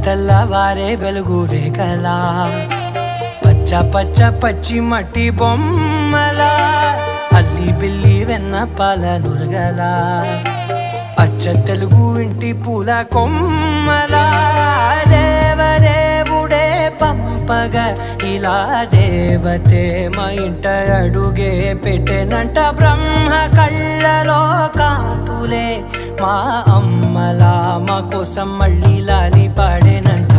తెల్లవారే వెలుగు రేఖలా పచ్చ పచ్చ పచ్చి మట్టి బొమ్మలా అల్లి బిల్లి వెన్న పాల నురగలా అచ్చ తెలుగు ఇంటి పూల కొమ్మలా దేవదేవుడే పంపగా ఇలా దేవతే మా ఇంట అడుగే పెట్టెనంట బ్రహ్మ కళ్ళలో కాంతులే మా అమ్మలా మా కోసం మళ్ళీ లాలి పాడేనంట.